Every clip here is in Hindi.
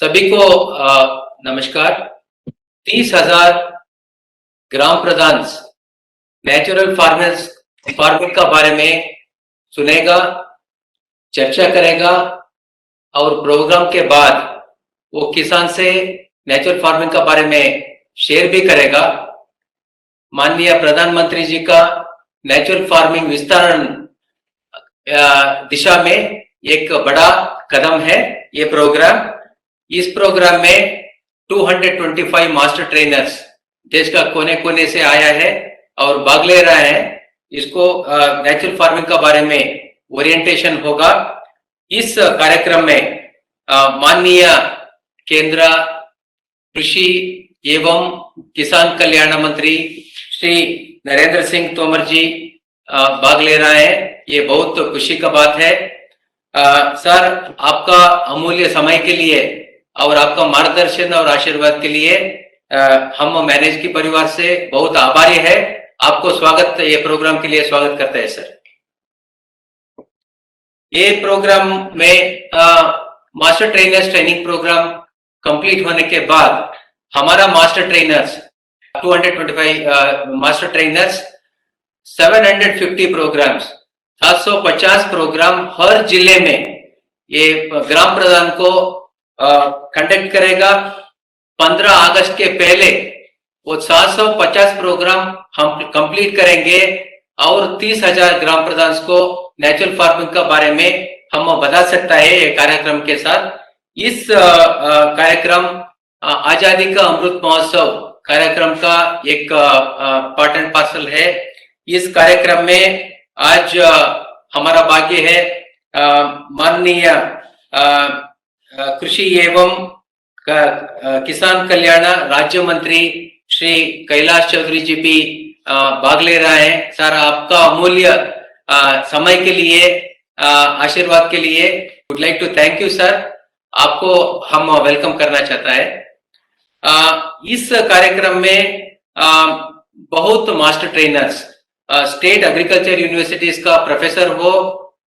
सभी को नमस्कार। 30,000 ग्राम प्रधान नेचुरल फार्मिंग का बारे में सुनेगा, चर्चा करेगा और प्रोग्राम के बाद वो किसान से नेचुरल फार्मिंग का बारे में शेयर भी करेगा। माननीय प्रधानमंत्री जी का नेचुरल फार्मिंग विस्तारण दिशा में एक बड़ा कदम है ये प्रोग्राम। इस प्रोग्राम में 225 मास्टर ट्रेनर्स देश का कोने कोने से आया है और भाग ले रहा है। इसको नेचुरल फार्मिंग का बारे में ओरिएंटेशन होगा। इस कार्यक्रम में माननीय केंद्र कृषि एवं किसान कल्याण मंत्री श्री नरेंद्र सिंह तोमर जी भाग ले रहा है। ये बहुत खुशी का बात है। सर, आपका अमूल्य समय के लिए और आपका मार्गदर्शन और आशीर्वाद के लिए हम मैनेज की परिवार से बहुत आभारी है। आपको स्वागत, ये प्रोग्राम के लिए स्वागत करते हैं सर। ये प्रोग्राम में master trainers training program complete होने के बाद हमारा master trainers 225 master trainers 750 programs 750 program हर जिले में ये ग्राम प्रधान को कंडक्ट करेगा। 15 अगस्त के पहले वो 750 प्रोग्राम हम कंप्लीट करेंगे और 30,000 ग्राम प्रधान को नेचुरल फार्मिंग का बारे में हम बता सकता है ये कार्यक्रम के साथ। इस कार्यक्रम आजादी का अमृत महोत्सव कार्यक्रम का एक पार्ट एंड पार्सल है। इस कार्यक्रम में आज हमारा भाग्य है माननीय कृषि एवं किसान कल्याण राज्य मंत्री श्री कैलाश चौधरी जी भी भाग ले रहा है। सर, आपका अमूल्य समय के लिए, आशीर्वाद के लिए would like to thank you sir. आपको हम वेलकम करना चाहता है। इस कार्यक्रम में बहुत master trainers, state agriculture universities का प्रोफेसर हो,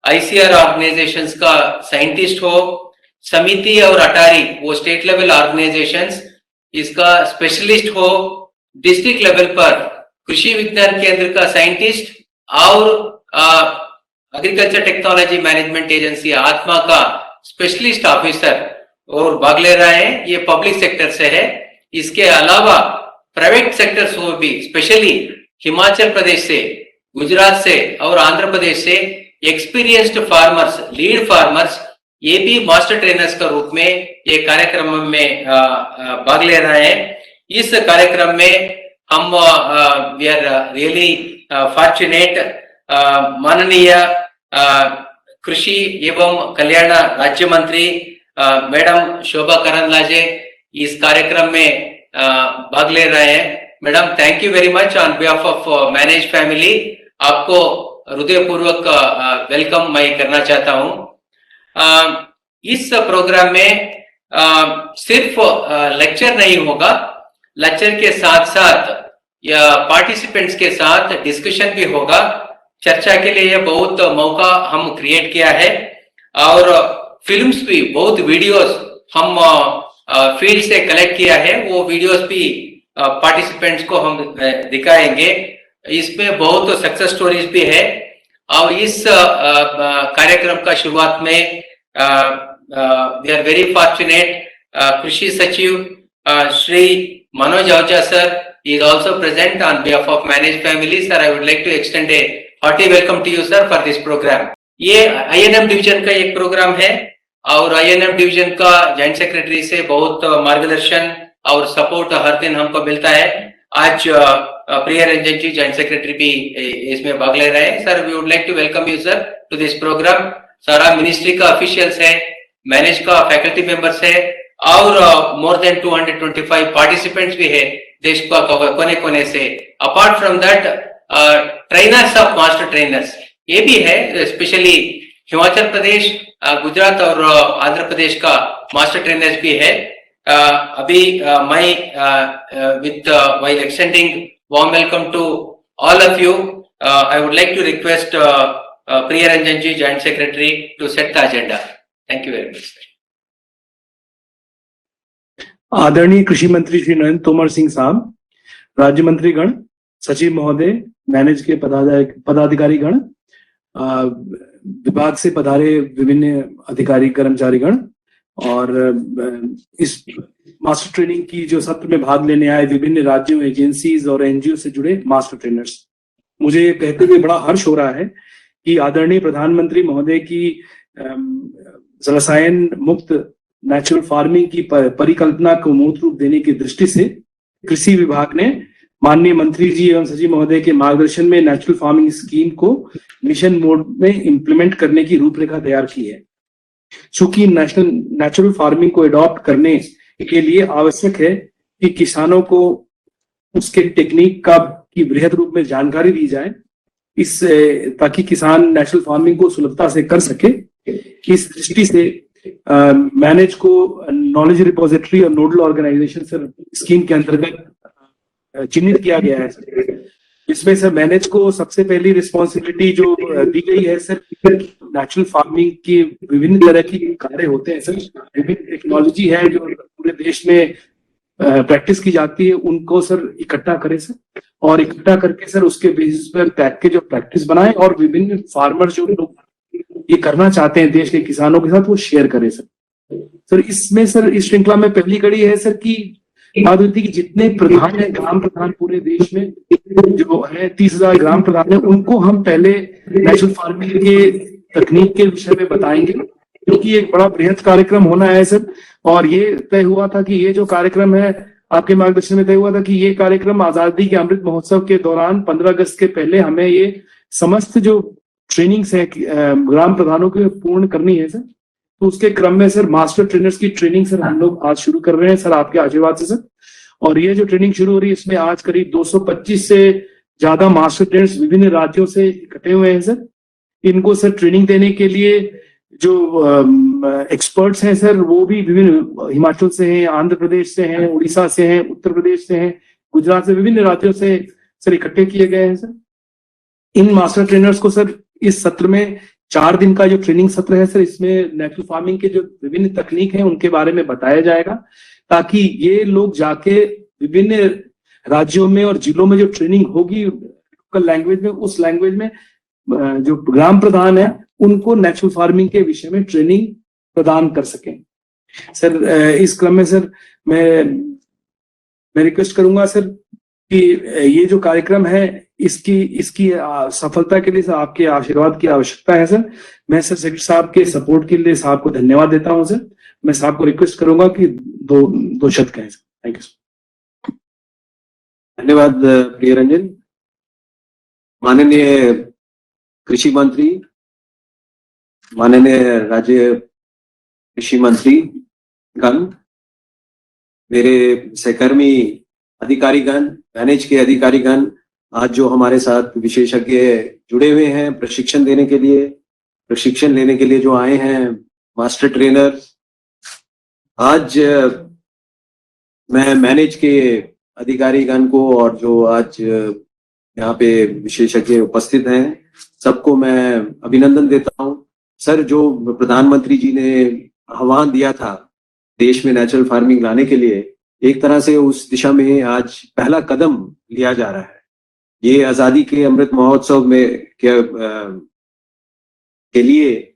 आईसीआर ऑर्गेनाइजेशंस का साइंटिस्ट हो, समिति और अटारी वो स्टेट लेवल ऑर्गेनाइजेशंस इसका स्पेशलिस्ट हो, डिस्ट्रिक्ट लेवल पर कृषि विज्ञान केंद्र का साइंटिस्ट और एग्रीकल्चर टेक्नोलॉजी मैनेजमेंट एजेंसी आत्मा का स्पेशलिस्ट ऑफिसर और भाग ले रहे हैं। ये पब्लिक सेक्टर से है। इसके अलावा प्राइवेट सेक्टर से भी, स्पेशली हिमाचल प्रदेश से, गुजरात से और आंध्र प्रदेश से एक्सपीरियंस्ड फार्मर्स, लीड फार्मर्स, ये भी मास्टर ट्रेनर्स का रूप में ये कार्यक्रम में भाग ले रहे हैं। इस कार्यक्रम में हम वी आर रियली फॉर्चुनेट माननीय कृषि एवं कल्याण राज्य मंत्री मैडम शोभा करंदलाजे इस कार्यक्रम में भाग ले रहे हैं। Madam, thank you very much on behalf of manage family. आपको हृदयपूर्वक वेलकम मैं करना चाहता हूं। इस प्रोग्राम में सिर्फ लेक्चर नहीं होगा, लेक्चर के साथ साथ या पार्टिसिपेंट्स के साथ डिस्कशन भी होगा। चर्चा के लिए बहुत मौका हम क्रिएट किया है और फिल्म्स भी, बहुत वीडियोस हम फील्ड से कलेक्ट किया है। वो वीडियोस भी पार्टिसिपेंट्स को हम दिखाएंगे। इसमें बहुत सक्सेस स्टोरीज भी है और इस कार्यक्रम का शुरुआत में वी आर वेरी फॉर्चुनेट कृषि सचिव Shri Manoj Ahuja sir is also present on behalf of managed family. Sir, I would like to extend a hearty welcome to you sir for this program. ये INM डिवीजन का एक प्रोग्राम है और INM डिवीजन का जॉइंट सेक्रेटरी से बहुत मार्गदर्शन और सपोर्ट हर दिन हमको मिलता है। आज प्रिय रंजन जी जॉइंट सेक्रेटरी भी इसमें भाग ले रहे हैं। Sir, we would like to welcome you sir to this programme. सारा मिनिस्ट्री का ऑफिशियल्स है, मैनेज का फैकल्टी मेंबर्स है और मोर देन 225 पार्टिसिपेंट्स भी है देश का कोने कोने से। Apart from that trainers of master trainers ये भी है, स्पेशली हिमाचल प्रदेश, गुजरात और आंध्र प्रदेश का मास्टर ट्रेनर्स भी है। अभी मैं with while extending warm welcome to all of you, I would like to request Priya Ranjan ji, Joint Secretary, to set the agenda. Thank you very much. आदरणीय कृषि मंत्री श्री नरेंद्र तोमर सिंह साहब, राज्य मंत्रीगण, सचिव महोदय, मैनेज के पदाधिकारीगण, विभाग से पधारे विभिन्न अधिकारी कर्मचारीगण और इस मास्टर ट्रेनिंग की जो सत्र में भाग लेने आए विभिन्न राज्यों, एजेंसीज और एनजीओ से जुड़े मास्टर ट्रेनर्स, मुझे ये कहते हुए बड़ा हर्ष हो रहा है कि आदरणीय प्रधानमंत्री महोदय की रसायन मुक्त नेचुरल फार्मिंग की परिकल्पना को मूर्त रूप देने की दृष्टि से कृषि विभाग ने माननीय मंत्री जी एवं सचिव महोदय के मार्गदर्शन में नेचुरल फार्मिंग स्कीम को मिशन मोड में इंप्लीमेंट करने की रूपरेखा तैयार की है। चूंकि नेचुरल फार्मिंग को अडॉप्ट करने के लिए आवश्यक है कि किसानों को उसके टेक्निक की बृहद रूप में जानकारी दी जाए, इस ताकि किसान नेचुरल फार्मिंग को सुलभता से कर सके। इस दृष्टि से मैनेज को नॉलेज रिपोजिटरी और नोडल ऑर्गेनाइजेशन सर स्कीम के अंतर्गत चिन्हित किया गया है। इसमें सर मैनेज को सबसे पहली रिस्पॉन्सिबिलिटी जो दी गई है सर, नेचुरल फार्मिंग की विभिन्न तरह की कार्य होते हैं सर, विभिन्न टेक्नोलॉजी है जो पूरे देश में प्रैक्टिस की जाती है, उनको सर इकट्ठा करें सर, और इकट्ठा करके सर उसके बेसिस पर पैकेज ऑफ प्रैक्टिस बनाए और विभिन्न फार्मर जो लोग ये करना चाहते हैं देश के किसानों के साथ वो शेयर करें सर। इसमें सर इस श्रृंखला में पहली कड़ी है सर कि की जितने प्रधान है, ग्राम प्रधान पूरे देश में जो है 30,000 ग्राम प्रधान है, उनको हम पहले नेचुरल फार्मिंग के तकनीक के विषय में बताएंगे, क्योंकि एक बड़ा बृहद कार्यक्रम होना है सर। और ये तय हुआ था कि ये जो कार्यक्रम है आपके मार्गदर्शन में तय हुआ था कि ये कार्यक्रम आजादी के अमृत महोत्सव के दौरान 15 अगस्त के पहले हमें ये समस्त जो ट्रेनिंग्स है ग्राम प्रधानों की पूर्ण करनी है सर। तो उसके क्रम में सर मास्टर ट्रेनर्स की ट्रेनिंग सर हम लोग आज शुरू कर रहे हैं सर, आपके आशीर्वाद से सर। और ये जो ट्रेनिंग शुरू हो रही है इसमें आज करीब 225 से ज्यादा मास्टर ट्रेनर्स विभिन्न राज्यों से इकट्ठे हुए हैं सर। इनको सर ट्रेनिंग देने के लिए जो एक्सपर्ट्स हैं सर वो भी विभिन्न हिमाचल से हैं, आंध्र प्रदेश से हैं, उड़ीसा से हैं, उत्तर प्रदेश से हैं, गुजरात से, विभिन्न राज्यों से सर इकट्ठे किए गए हैं सर। इन मास्टर ट्रेनर्स को सर इस सत्र में 4 दिन का जो ट्रेनिंग सत्र है सर, इसमें नेचुरल फार्मिंग के जो विभिन्न तकनीक हैं उनके बारे में बताया जाएगा, ताकि ये लोग जाके विभिन्न राज्यों में और जिलों में जो ट्रेनिंग होगी लोकल लैंग्वेज में, उस लैंग्वेज में जो ग्राम प्रधान है उनको नेचुरल फार्मिंग के विषय में ट्रेनिंग प्रदान कर सकें सर। इस क्रम में सर मैं रिक्वेस्ट करूंगा सर कि ये जो कार्यक्रम है इसकी सफलता के लिए सर आपके आशीर्वाद की आवश्यकता है सर। मैं सर सेक्रेटरी साहब के सपोर्ट के लिए साहब को धन्यवाद देता हूं सर। मैं साहब को रिक्वेस्ट करूंगा कि दो शब्द कहें सर। Thank you sir. धन्यवाद प्रिय रंजन। माननीय कृषि मंत्री, माननीय राज्य कृषि मंत्री गण, मेरे सहकर्मी अधिकारीगण, मैनेज के अधिकारीगण, आज जो हमारे साथ विशेषज्ञ जुड़े हुए हैं प्रशिक्षण लेने के लिए जो आए हैं मास्टर ट्रेनर, आज मैं मैनेज के अधिकारीगण को और जो आज यहाँ पे विशेषज्ञ उपस्थित हैं सबको मैं अभिनंदन देता हूँ सर। जो प्रधानमंत्री जी ने आह्वान दिया था देश में नेचुरल फार्मिंग लाने के लिए, एक तरह से उस दिशा में आज पहला कदम लिया जा रहा है। ये आजादी के अमृत महोत्सव में के लिए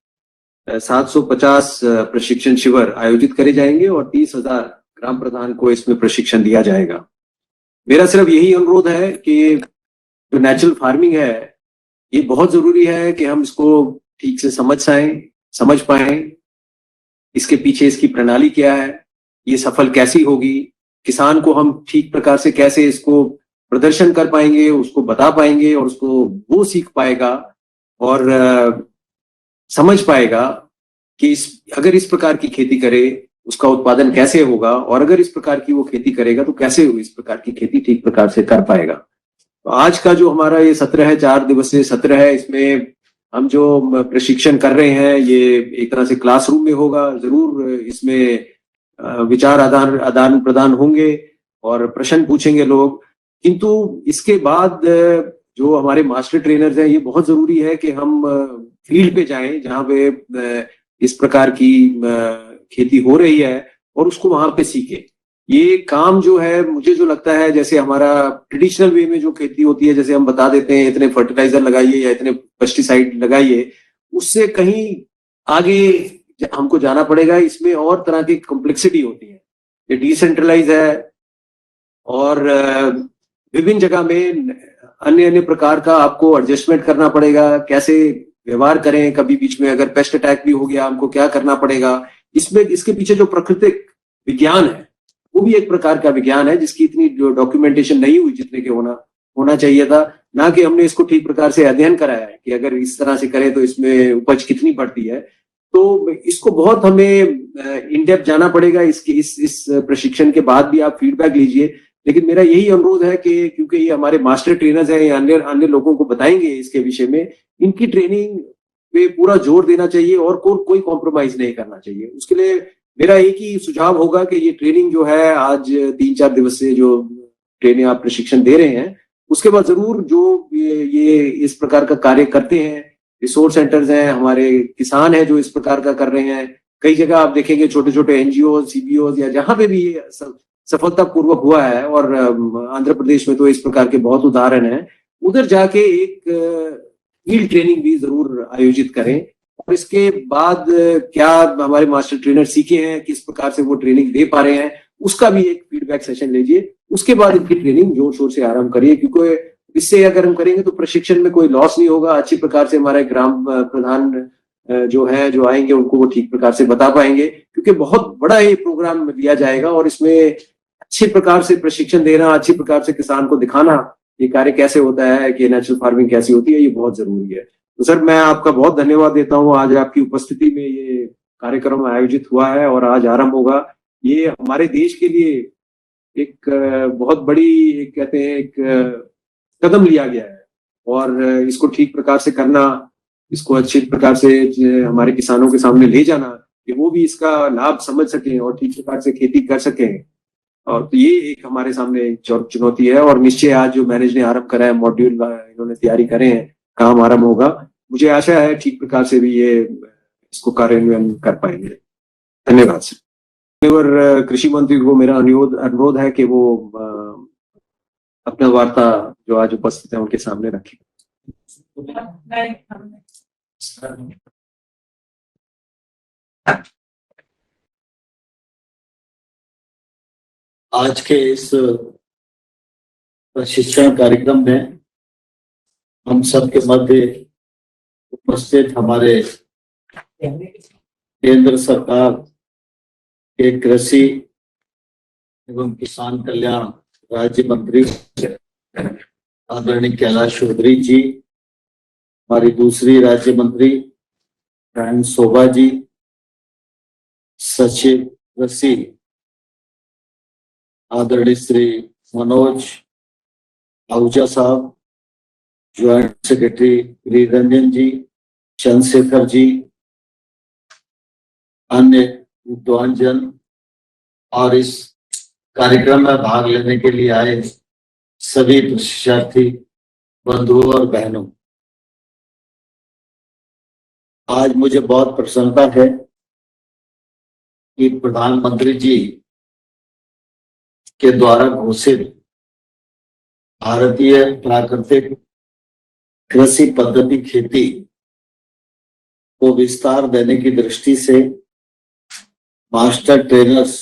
750 प्रशिक्षण शिविर आयोजित करे जाएंगे और 30,000 ग्राम प्रधान को इसमें प्रशिक्षण दिया जाएगा। मेरा सिर्फ यही अनुरोध है कि जो नेचुरल फार्मिंग है ये बहुत जरूरी है कि हम इसको ठीक से समझ पाए, इसके पीछे इसकी प्रणाली क्या है, ये सफल कैसी होगी, किसान को हम ठीक प्रकार से कैसे इसको प्रदर्शन कर पाएंगे, उसको बता पाएंगे और उसको वो सीख पाएगा और समझ पाएगा कि अगर इस प्रकार की खेती करे उसका उत्पादन कैसे होगा, और अगर इस प्रकार की वो खेती करेगा तो कैसे इस प्रकार की खेती ठीक प्रकार से कर पाएगा। तो आज का जो हमारा ये सत्र है, 4 दिवसीय सत्र है, इसमें हम जो प्रशिक्षण कर रहे हैं ये एक तरह से क्लासरूम में होगा। जरूर इसमें विचार आदान प्रदान होंगे और प्रश्न पूछेंगे लोग, किंतु इसके बाद जो हमारे मास्टर ट्रेनर्स हैं ये बहुत जरूरी है कि हम फील्ड पे जाएं जहां पे इस प्रकार की खेती हो रही है और उसको वहां पे सीखें। ये काम जो है, मुझे जो लगता है, जैसे हमारा ट्रेडिशनल वे में जो खेती होती है, जैसे हम बता देते हैं इतने फर्टिलाइजर लगाइए या इतने पेस्टिसाइड लगाइए, उससे कहीं आगे हमको जाना पड़ेगा। इसमें और तरह की कॉम्प्लेक्सिटी होती है, ये डिसेंट्रलाइज है और विभिन्न जगह में अन्य अन्य प्रकार का आपको एडजस्टमेंट करना पड़ेगा, कैसे व्यवहार करें, कभी बीच में अगर पेस्ट अटैक भी हो गया हमको क्या करना पड़ेगा। इसमें इसके पीछे जो प्राकृतिक विज्ञान है वो भी एक प्रकार का विज्ञान है, जिसकी इतनी डॉक्यूमेंटेशन नहीं हुई जितने के होना चाहिए था। ना कि हमने इसको ठीक प्रकार से अध्ययन कराया है कि अगर इस तरह से करें तो इसमें उपज कितनी बढ़ती है। तो इसको बहुत हमें इन डेप्थ जाना पड़ेगा। इस प्रशिक्षण के बाद भी आप फीडबैक लीजिए। लेकिन मेरा यही अनुरोध है कि क्योंकि ये हमारे मास्टर ट्रेनर्स हैं, या अन्य अन्य लोगों को बताएंगे इसके विषय में, इनकी ट्रेनिंग पे पूरा जोर देना चाहिए और कोई कॉम्प्रोमाइज नहीं करना चाहिए। उसके लिए मेरा एक ही सुझाव होगा कि ये ट्रेनिंग जो है, आज 3-4 दिवस से जो ट्रेनिंग आप प्रशिक्षण दे रहे हैं, उसके बाद जरूर जो ये इस प्रकार का कार्य करते हैं, रिसोर्स सेंटर्स हैं, हमारे किसान हैं जो इस प्रकार का कर रहे हैं, कई जगह आप देखेंगे छोटे छोटे एनजीओ, सीबीओ या जहां पे भी ये सफलतापूर्वक हुआ है, और आंध्र प्रदेश में तो इस प्रकार के बहुत उदाहरण हैं, उधर जाके एक फील्ड ट्रेनिंग भी जरूर आयोजित करें। और इसके बाद क्या हमारे मास्टर ट्रेनर सीखे हैं, किस प्रकार से वो ट्रेनिंग दे पा रहे हैं, उसका भी एक फीडबैक सेशन लीजिए। उसके बाद इनकी ट्रेनिंग जोर शोर से आरंभ करिए, क्योंकि इससे अगर हम करेंगे तो प्रशिक्षण में कोई लॉस नहीं होगा। अच्छी प्रकार से हमारे ग्राम प्रधान जो आएंगे उनको वो ठीक प्रकार से बता पाएंगे, क्योंकि बहुत बड़ा ये प्रोग्राम लिया जाएगा और इसमें अच्छी प्रकार से प्रशिक्षण देना, अच्छी प्रकार से किसान को दिखाना ये कार्य कैसे होता है, कि नेचुरल फार्मिंग कैसी होती है, ये बहुत जरूरी है। तो सर, मैं आपका बहुत धन्यवाद देता हूँ। आज आपकी उपस्थिति में ये कार्यक्रम आयोजित हुआ है और आज आरंभ होगा। ये हमारे देश के लिए एक बहुत बड़ी, कहते हैं, एक कदम लिया गया है, और इसको ठीक प्रकार से करना, इसको अच्छी प्रकार से हमारे किसानों के सामने ले जाना कि वो भी इसका लाभ समझ सकें और ठीक प्रकार से खेती कर सकें। और तो ये एक हमारे सामने चुनौती है, और निश्चय आज जो मैनेज ने आरंभ करा है, मॉड्यूल इन्होंने तैयारी करे हैं, काम आरंभ होगा। मुझे आशा है ठीक प्रकार से भी ये इसको कार्यान्वयन कर पाएंगे। धन्यवाद सर। और कृषि मंत्री को मेरा अनुरोध है कि वो अपना वार्ता जो आज उपस्थित है उनके सामने रखें। आज के इस प्रशिक्षण कार्यक्रम में हम सबके मध्य उपस्थित हमारे केंद्र सरकार के कृषि एवं किसान कल्याण राज्य मंत्री आदरणीय कैलाश चौधरी जी, हमारी दूसरी राज्य मंत्री बहन शोभा जी, सचिव कृषि आदरणीय श्री मनोज आहूजा साहब, ज्वाइंट सेक्रेटरी वीररंजन जी, चंद्रशेखर जी, अन्य विद्वान जन और इस कार्यक्रम में भाग लेने के लिए आए सभी प्रशिक्षार्थी बंधुओं और बहनों, आज मुझे बहुत प्रसन्नता है कि प्रधानमंत्री जी के द्वारा घोषित भारतीय प्राकृतिक कृषि पद्धति खेती को विस्तार देने की दृष्टि से मास्टर ट्रेनर्स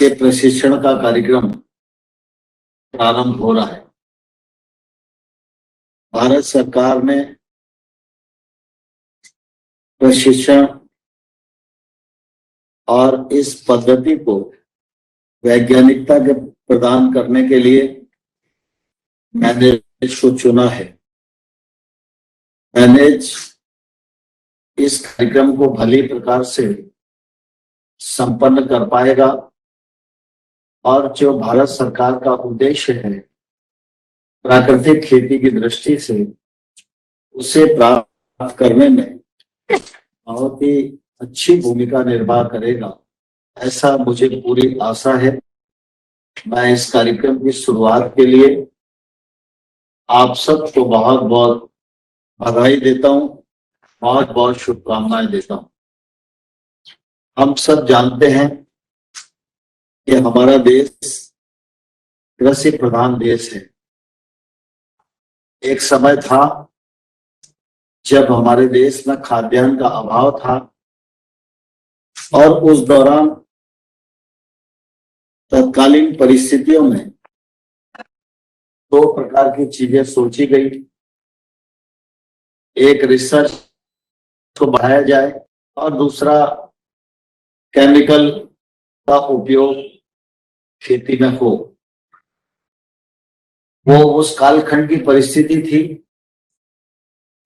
के प्रशिक्षण का कार्यक्रम प्रारंभ हो रहा है। भारत सरकार ने प्रशिक्षण और इस पद्धति को वैज्ञानिकता के प्रदान करने के लिए मैनेज को चुना है। मैनेज इस कार्यक्रम को भली प्रकार से संपन्न कर पाएगा और जो भारत सरकार का उद्देश्य है प्राकृतिक खेती की दृष्टि से, उसे प्राप्त करने में बहुत ही अच्छी भूमिका निर्वाह करेगा, ऐसा मुझे पूरी आशा है। मैं इस कार्यक्रम की शुरुआत के लिए आप सबको बहुत बहुत बधाई देता हूं, बहुत बहुत शुभकामनाएं देता हूं। हम सब जानते हैं कि हमारा देश कृषि प्रधान देश है। एक समय था जब हमारे देश में खाद्यान्न का अभाव था और उस दौरान तत्कालीन परिस्थितियों में दो प्रकार की चीजें सोची गई। एक रिसर्च को बढ़ाया जाए और दूसरा केमिकल का उपयोग खेती में हो। वो उस कालखंड की परिस्थिति थी,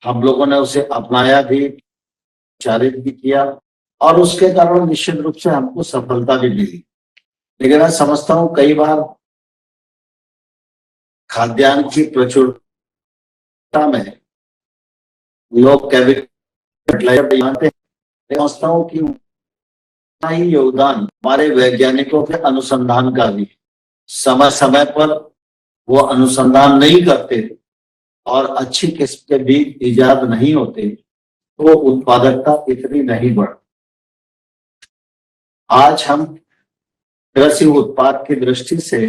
हम लोगों ने उसे अपनाया भी, प्रचारित भी किया और उसके कारण निश्चित रूप से हमको सफलता भी मिली। लेकिन मैं समझता हूं कई बार खाद्यान्न की प्रचुरता में लोग केमिकल फर्टिलाइजर मानते हैं। समझता हूं कि उतना ही योगदान हमारे वैज्ञानिकों के अनुसंधान का भी। समय समय पर वो अनुसंधान नहीं करते और अच्छी किस्म के बीज इजाद नहीं होते तो उत्पादकता इतनी नहीं बढ़। आज हम कृषि उत्पाद की दृष्टि से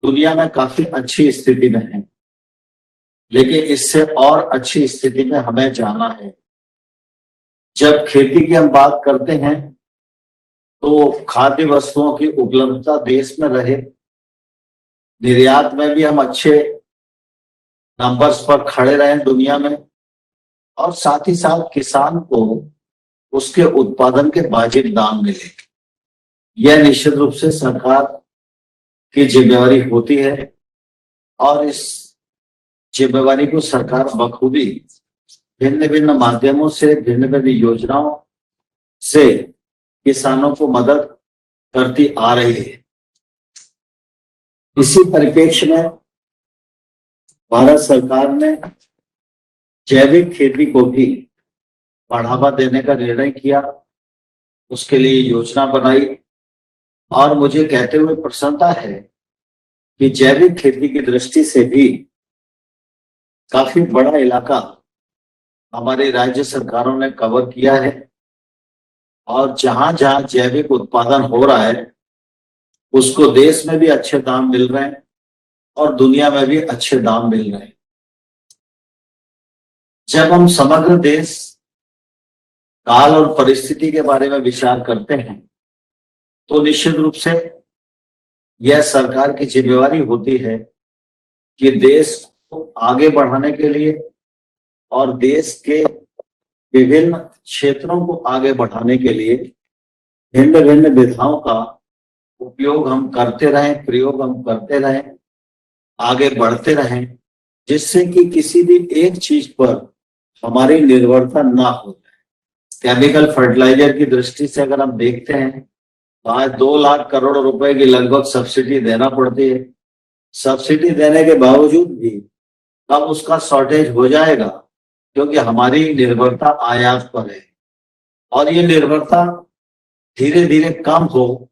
दुनिया में काफी अच्छी स्थिति में हैं, लेकिन इससे और अच्छी स्थिति में हमें जाना है। जब खेती की हम बात करते हैं तो खाद्य वस्तुओं की उपलब्धता देश में रहे, निर्यात में भी हम अच्छे नंबर्स पर खड़े रहें दुनिया में, और साथ ही साथ किसान को उसके उत्पादन के वाजिब दाम मिले। यह निश्चित रूप से सरकार की जिम्मेवारी होती है और इस जिम्मेवारी को सरकार बखूबी भिन्न भिन्न माध्यमों से, भिन्न भिन्न योजनाओं से किसानों को मदद करती आ रही है। इसी परिप्रेक्ष्य में भारत सरकार ने जैविक खेती को भी बढ़ावा देने का निर्णय किया, उसके लिए योजना बनाई और मुझे कहते हुए प्रसन्नता है कि जैविक खेती की दृष्टि से भी काफी बड़ा इलाका हमारे राज्य सरकारों ने कवर किया है और जहां जहां जैविक उत्पादन हो रहा है उसको देश में भी अच्छे दाम मिल रहे हैं और दुनिया में भी अच्छे दाम मिल रहे हैं। जब हम समग्र देश काल और परिस्थिति के बारे में विचार करते हैं तो निश्चित रूप से यह सरकार की जिम्मेवारी होती है कि देश को आगे बढ़ाने के लिए और देश के विभिन्न क्षेत्रों को आगे बढ़ाने के लिए भिन्न भिन्न विधाओं का उपयोग हम करते रहें, प्रयोग हम करते रहें, आगे बढ़ते रहें, जिससे कि किसी भी एक चीज पर हमारी निर्भरता ना हो। केमिकल फर्टिलाइजर की दृष्टि से अगर हम देखते हैं तो आज 2 लाख करोड़ रुपए की लगभग सब्सिडी देना पड़ती है। सब्सिडी देने के बावजूद भी अब उसका शॉर्टेज हो जाएगा क्योंकि हमारी निर्भरता आयात पर है और ये निर्भरता धीरे धीरे कम हो,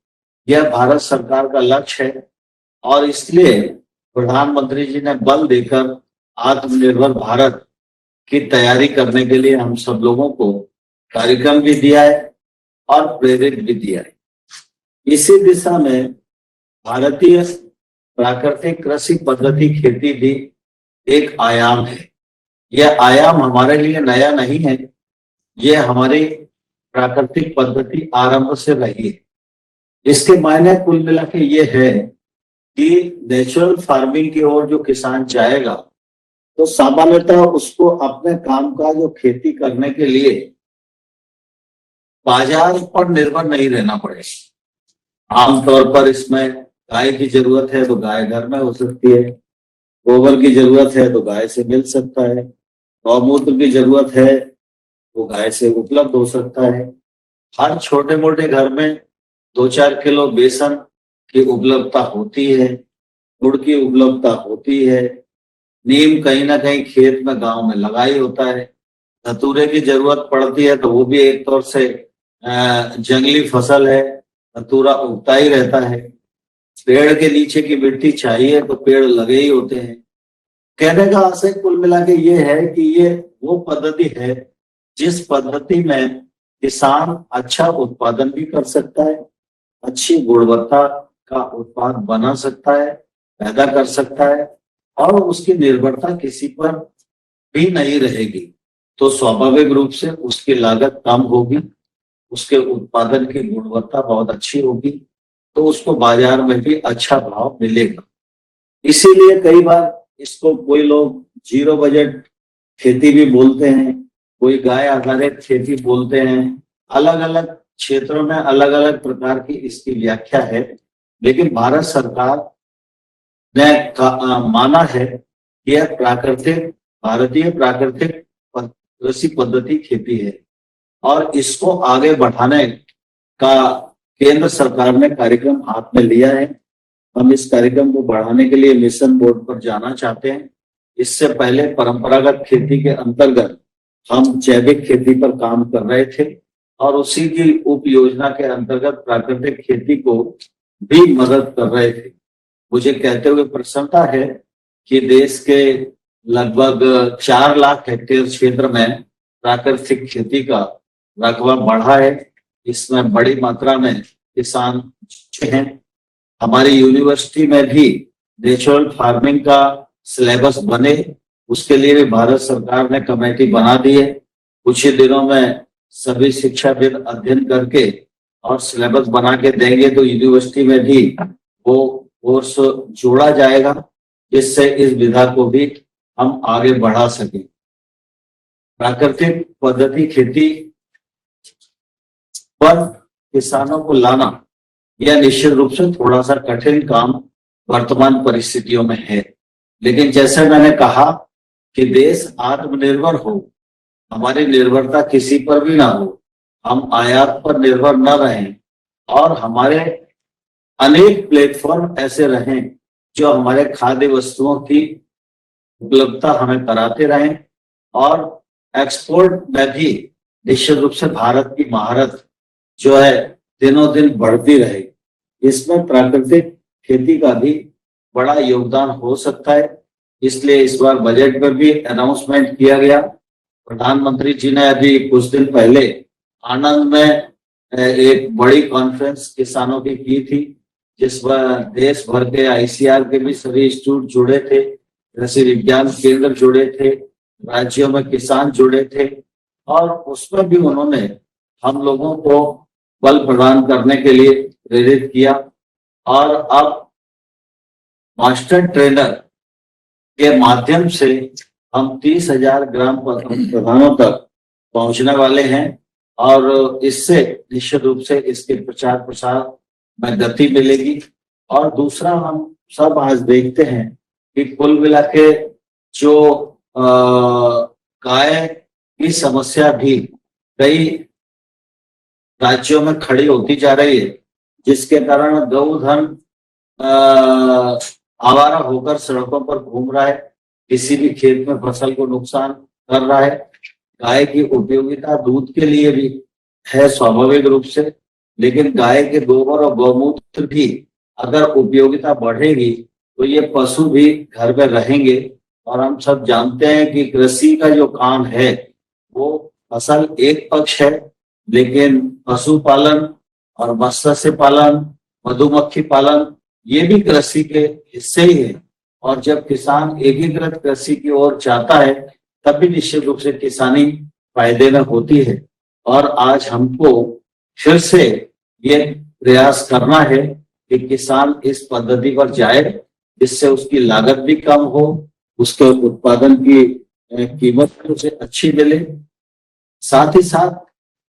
यह भारत सरकार का लक्ष्य है और इसलिए प्रधानमंत्री जी ने बल देकर आत्मनिर्भर भारत की तैयारी करने के लिए हम सब लोगों को कार्यक्रम भी दिया है और प्रेरित भी दिया है। इसी दिशा में भारतीय प्राकृतिक कृषि पद्धति खेती भी एक आयाम है। यह आयाम हमारे लिए नया नहीं है, यह हमारी प्राकृतिक पद्धति आरंभ से रही है। इसके मायने कुल मिला के ये है कि नेचुरल फार्मिंग की ओर जो किसान जाएगा तो सामान्यतः उसको अपने कामकाज और खेती करने के लिए बाजार पर निर्भर नहीं रहना पड़ेगा। आमतौर पर इसमें गाय की जरूरत है तो गाय घर में हो सकती है, गोबर की जरूरत है तो गाय से मिल सकता है, गौमूत्र की जरूरत है वो गाय से उपलब्ध हो सकता है। हर छोटे मोटे घर में 2-4 किलो बेसन की उपलब्धता होती है, गुड़ की उपलब्धता होती है, नीम कहीं ना कहीं खेत में गांव में लगा ही होता है, धतूरे की जरूरत पड़ती है तो वो भी एक तौर से जंगली फसल है, धतूरा उगता ही रहता है। पेड़ के नीचे की मिट्टी चाहिए तो पेड़ लगे ही होते हैं। कहने का आशय कुल मिला के ये है कि ये वो पद्धति है जिस पद्धति में किसान अच्छा उत्पादन भी कर सकता है, अच्छी गुणवत्ता का उत्पाद बना सकता है, पैदा कर सकता है और उसकी निर्भरता किसी पर भी नहीं रहेगी, तो स्वाभाविक रूप से उसकी लागत कम होगी, उसके उत्पादन की गुणवत्ता बहुत अच्छी होगी, तो उसको बाजार में भी अच्छा भाव मिलेगा। इसीलिए कई बार इसको कोई लोग जीरो बजट खेती भी बोलते हैं, कोई गाय आधारित खेती बोलते हैं। अलग अलग क्षेत्रों में अलग अलग प्रकार की इसकी व्याख्या है, लेकिन भारत सरकार ने माना है कि यह भारतीय प्राकृतिक कृषि पद्धति खेती है और इसको आगे बढ़ाने का केंद्र सरकार ने कार्यक्रम हाथ में लिया है। हम इस कार्यक्रम को बढ़ाने के लिए मिशन बोर्ड पर जाना चाहते हैं। इससे पहले परंपरागत खेती के अंतर्गत हम जैविक खेती पर काम कर रहे थे और उसी की उप योजना के अंतर्गत प्राकृतिक खेती को भी मदद कर रहे थे। मुझे कहते हुए प्रसन्नता है कि देश के लगभग 4 लाख हेक्टेयर क्षेत्र में प्राकृतिक खेती का रकबा बढ़ा है। इसमें बड़ी मात्रा में किसान हैं। हमारी यूनिवर्सिटी में भी नेचुरल फार्मिंग का सिलेबस बने, उसके लिए भी भारत सरकार ने कमेटी बना दी है। कुछ ही दिनों में सभी शिक्षाविद अध्ययन करके और सिलेबस बना के देंगे, तो यूनिवर्सिटी में भी वो कोर्स जोड़ा जाएगा, जिससे इस विधा को भी हम आगे बढ़ा सकें। प्राकृतिक पद्धति खेती पर किसानों को लाना यह निश्चित रूप से थोड़ा सा कठिन काम वर्तमान परिस्थितियों में है, लेकिन जैसे मैंने कहा कि देश आत्मनिर्भर हो, हमारी निर्भरता किसी पर भी ना हो, हम आयात पर निर्भर न रहें और हमारे अनेक प्लेटफॉर्म ऐसे रहें जो हमारे खाद्य वस्तुओं की उपलब्धता हमें कराते रहें और एक्सपोर्ट में भी निश्चित रूप से भारत की महारत जो है दिनों दिन बढ़ती रहे। इसमें प्राकृतिक खेती का भी बड़ा योगदान हो सकता है, इसलिए इस बार बजट में भी अनाउंसमेंट किया गया। प्रधानमंत्री जी ने अभी कुछ दिन पहले आनंद में एक बड़ी कॉन्फ्रेंस किसानों की थी, जिसमें देश भर के आईसीआर के भी सभी इंस्टीट्यूट जुड़े थे, कृषि विज्ञान केंद्र जुड़े थे, राज्यों में किसान जुड़े थे और उसमें भी उन्होंने हम लोगों को बल प्रदान करने के लिए प्रेरित किया और अब मास्टर ट्रेनर के माध्यम से हम 30,000 ग्राम प्रधानों तक पहुंचने वाले हैं और इससे निश्चित रूप से इसके प्रचार प्रसार में गति मिलेगी। और दूसरा, हम सब आज देखते हैं कि कुल मिला के जो गाय की समस्या भी कई राज्यों में खड़ी होती जा रही है, जिसके कारण गौधन आवारा होकर सड़कों पर घूम रहा है, किसी भी खेत में फसल को नुकसान कर रहा है। गाय की उपयोगिता दूध के लिए भी है स्वाभाविक रूप से, लेकिन गाय के गोबर और गौमूत्र की अगर उपयोगिता बढ़ेगी तो ये पशु भी घर में रहेंगे। और हम सब जानते हैं कि कृषि का जो काम है वो फसल एक पक्ष है, लेकिन पशुपालन और मत्स्य पालन, मधुमक्खी पालन, ये भी कृषि के हिस्से ही है। और जब किसान एकीकृत कृषि की ओर जाता है तब भी निश्चित रूप से किसानी फायदे में होती है। और आज हमको फिर से ये प्रयास करना है कि किसान इस पद्धति पर जाए, जिससे उसकी लागत भी कम हो, उसके उत्पादन की कीमत उसे अच्छी मिले। साथ ही साथ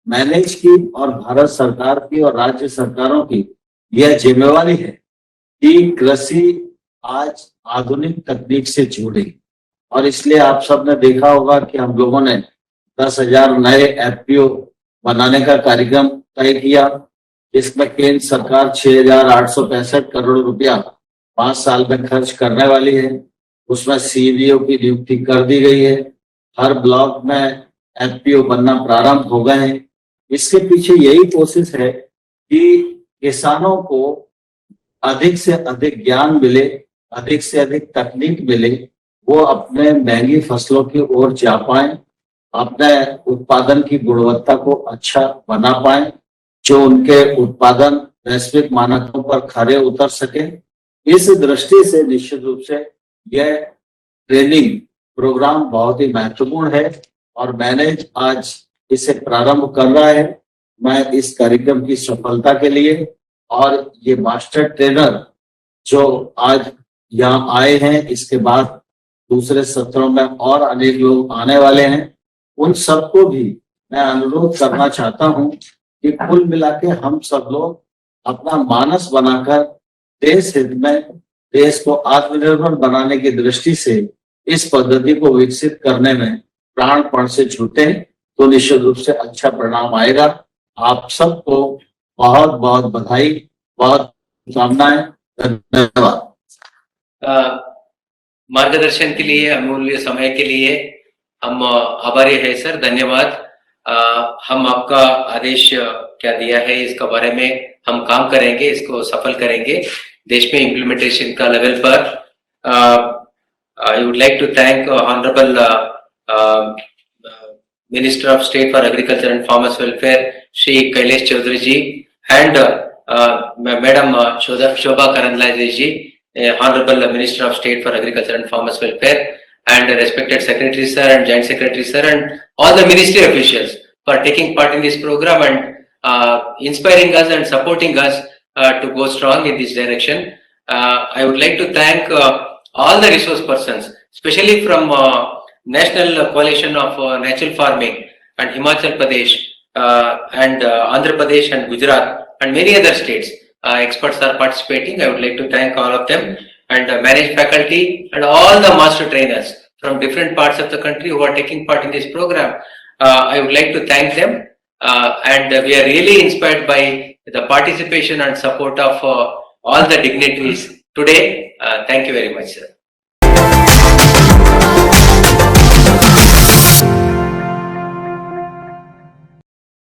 मैनेज की और भारत सरकार की और राज्य सरकारों की यह जिम्मेवारी है कि कृषि आज आधुनिक तकनीक से जुड़े। और इसलिए आप सब ने देखा होगा कि हम लोगों ने 10,000 नए एफपीओ बनाने का कार्यक्रम तय किया, इसमें केंद्र सरकार 6,865 करोड़ रुपया 5 साल में खर्च करने वाली है। उसमें सीबीओ की नियुक्ति कर दी गई है, हर ब्लॉक में एफपीओ बनना प्रारंभ हो गए हैं। इसके पीछे यही कोशिश है कि किसानों को अधिक से अधिक ज्ञान मिले, अधिक से अधिक तकनीक मिले, वो अपने महंगी फसलों की ओर जा पाए, अपने उत्पादन की गुणवत्ता को अच्छा बना पाए, जो उनके उत्पादन वैश्विक मानकों पर खरे उतर सके। इस दृष्टि से निश्चित रूप से यह ट्रेनिंग प्रोग्राम बहुत ही महत्वपूर्ण है और मैंने आज इसे प्रारंभ कर रहा है। मैं इस कार्यक्रम की सफलता के लिए और ये मास्टर ट्रेनर जो आज यहाँ आए हैं, इसके बाद दूसरे सत्रों में और अनेक लोग आने वाले हैं, उन सबको भी मैं अनुरोध करना चाहता हूं कि कुल मिला के हम सब लोग अपना मानस बनाकर देश हित में देश को आत्मनिर्भर बनाने की दृष्टि से इस पद्धति को विकसित करने में प्राणपण से जुटे तो निश्चित रूप से अच्छा परिणाम आएगा। आप सबको बहुत बहुत बधाई, बहुत शुभकामनाएं। धन्यवाद। मार्गदर्शन के लिए, अमूल्य समय के लिए हम आभारी है सर, धन्यवाद। हम आपका आदेश क्या दिया है इसका बारे में हम काम करेंगे, इसको सफल करेंगे देश में इम्प्लीमेंटेशन का लेवल पर। I would like to thank Honorable Minister of State for Agriculture and Farmers Welfare, Shri Kailash Chaudhary ji, and Madam Shobha Karandlai ji, Honorable Minister of State for Agriculture and Farmers Welfare, and respected Secretary Sir and Joint Secretary Sir, and all the ministry officials for taking part in this program and inspiring us and supporting us to go strong in this direction. I would like to thank all the resource persons, especially from National Coalition of Natural Farming and Himachal Pradesh and Andhra Pradesh and Gujarat and many other states. Experts are participating. I would like to thank all of them, and managed faculty and all the master trainers from different parts of the country who are taking part in this program. I would like to thank them, and we are really inspired by the participation and support of all the dignitaries today. Thank you very much, sir.